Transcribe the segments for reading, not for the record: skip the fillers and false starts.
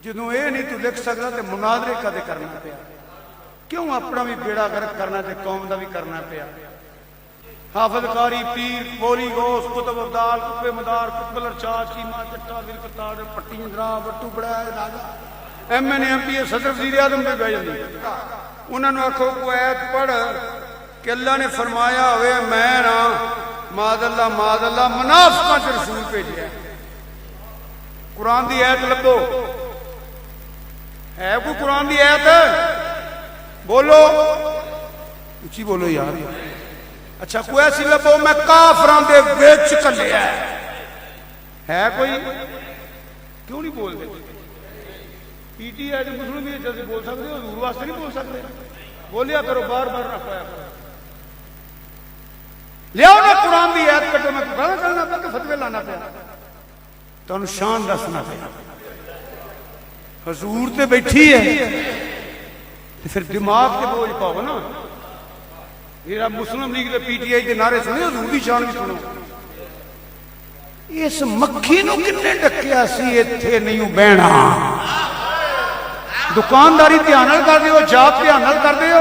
ਜਦੋਂ ਇਹ नहीं तू लिख सकता तो मुनादरे कदे करना पिया, क्यों अपना भी बेड़ा गर्क करना ते कौम का भी करना पिया। हाफिज कारी पीर बोली गोस कुतुब अब्दाल कुतबे मदार कुतबल अरशाद शीमा चट्टा दिल कतार पट्टी इंद्रा बट्टू बड़ा राजा MN MP सदर वज़ीर आज़म पे बह जाती। उन्होंने आखो कोई ऐत पढ़ कि अल्लाह ने फरमाया हुए मैं ना मादल्ला मुनाफिकां च रसूल भेजिया। कुरान की ऐत लभो, है कोई कुरान की ऐत? बोलो उची बोलो यार। अच्छा कोई ऐसी लभो मैं काफरां दे विच घल्लिया है कोई? क्यों नहीं बोलते? PTI के मुस्लिम भी जल्दी बोल सकते हो, हजूर वास्ते नहीं बोल सकते? बोलिया करो, बार बार ना पाया करो। लियाओ ना कुरान की ऐत कटो, मैं गाना करना पिया कि फतवे लाना पिया? तुहानू शान दसना पिया। हजूर ते बैठी है तो फिर दिमाग से बोझ पाओ ना। मेरा मुस्लिम लीग के PTI के नारे सुने, हजूर की शान भी सुनो। इस मक्खी नूं किन्ने डकिया सी इत्थे नहीं बहना। दुकानदारी ध्यान नाल कर दिओ, जाप ध्यान नाल कर दिओ,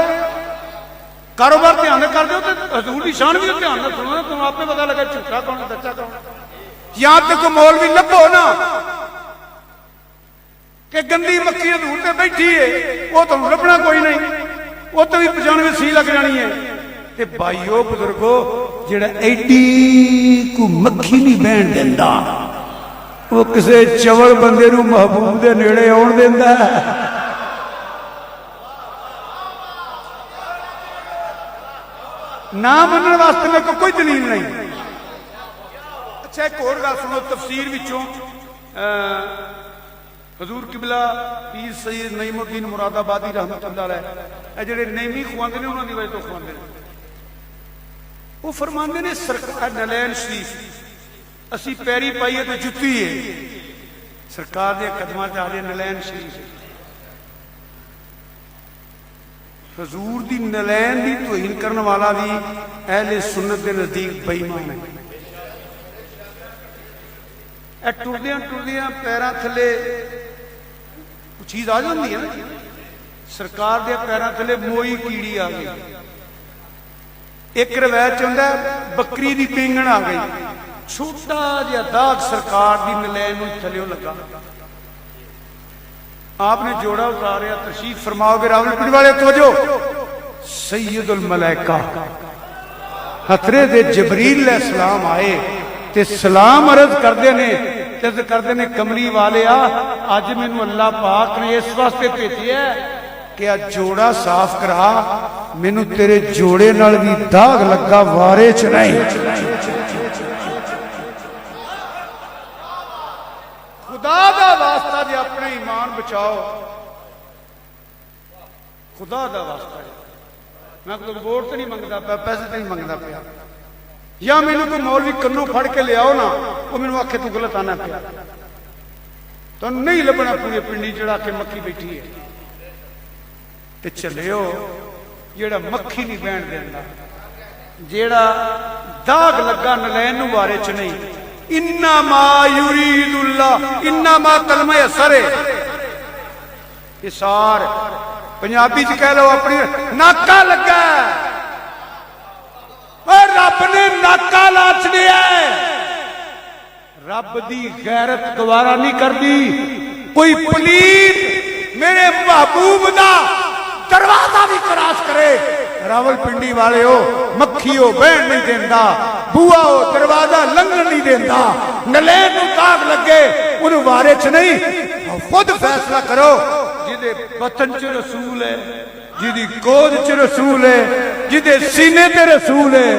कारोबार ध्यान नाल कर दिओ, तो हजूर की शान भी ध्यान नाल सुनो ना। तुम आपे पता लगा झूठा कौन सच्चा कौन। या तो कोई मौलवी लभो ना कि गंदी मक्खी हजूर ते बैठी है, वो तुहानू लभना कोई नहीं, वो तो भी 95 सी लग जानी है। ते भाईओ बुजुर्गो, जिहड़ा एडी को मक्खी नहीं बहन देंदा, वो किसी चवल बंदे नूं महबूब दे नेड़े आउण देंदा। ना मनण वास्ते मेरे को कोई दलील नहीं। अच्छा एक होर गल सुनो, तफसीर विचों हजूर किबला पीर सैयद नईमुद्दीन मुरादाबादी रहमतुल्लाह अलैह जिहड़े नईमी खुआंदे ने, उन्हां दी वजह तो खुआंदे ने। वो फरमांदे ने सरकार नलैन शरीफ असी पैरी पाइए तो जुत्ती है, सरकार दे कदमां च आ जाए नलैन शरीफ। हजूर दी नलैन दी तौहीन करने वाला भी अहले सुन्नत के नजदीक बेईमान है। टुरदियां टुरदियां पैरां थले चीज आ जाती है ना, सरकार दे पैरां थले मोई कीड़ी आ गई। एक रवायत च हुंदा बकरी दी पींगण आ गई, छोटा जिहा दाग सरकार दी नलैन नूं थल्लियों लगा। आपने जोड़ा उतारिया, तशरीफ फरमाओगे रावलपिंडी वाले तवज्जो, सैयदुल मलाइका हथरे दे जबरील अलैहिस्सलाम आए ते सलाम अर्ज करते ने, करते ने कमली वाले अज मैनू अल्लाह पाक ने इस वास्ते भेजिया कि आ जोड़ा साफ करा, मैनू तेरे जोड़े नाल भी दाग लगा वारे च नहीं। खुदा दा वास्ता जे अपना ईमान बचाओ, खुदा दा वास्ता। मैं कोई वोट तो नहीं मंगता पाया, पैसे तो नहीं मंगता पाया, या मैनू कोई मौलवी कन्नों फड़ के लियाओ ना, वो मैनू आखे तू गलत आना पिया, तो नहीं लभना पूरी पिंडी चढ़ा के मक्खी बैठी है। ते चलियो जेड़ा मक्खी नहीं बहन देंदा, जेड़ा दाग लगा नलैन नूं वारे च नहीं। इन्नमा युरीदुल्लाह, इन्नमा कलमा असर है, इसार पंजाबी च कह लो अपनी नाका लगा। रब ने नाका ला छड़िया, रब दी गैरत गवारा नहीं करती कोई पलीत मेरे महबूब दा दरवाजा भी क्रॉस करे। रावलपिंडी वाले हो, मक्खी हो बहन नहीं देंदा, बुआ हो दरवाजा लंघन नहीं देंदा, नलैन नूं दाग लगे उन्हें वारे च नहीं। खुद फैसला करो, जिदे बतन च रसूल है, जिदी गोद च रसूल है, जिदे सीने ते रसूल है,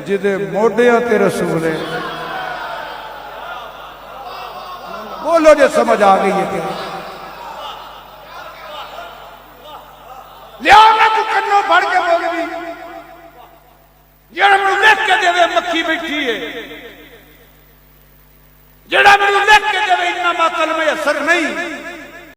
जिदे मोढियां ते रसूल है। बोलो जो समझ आ गई है कि लिया मैं तू कन्नों फड़ के बोल दी, जेड़ा मैनू लिख के देवे मक्खी बैठी है, जेड़ा मैनू लिख के देवे इन्नमा कलमे असर नहीं।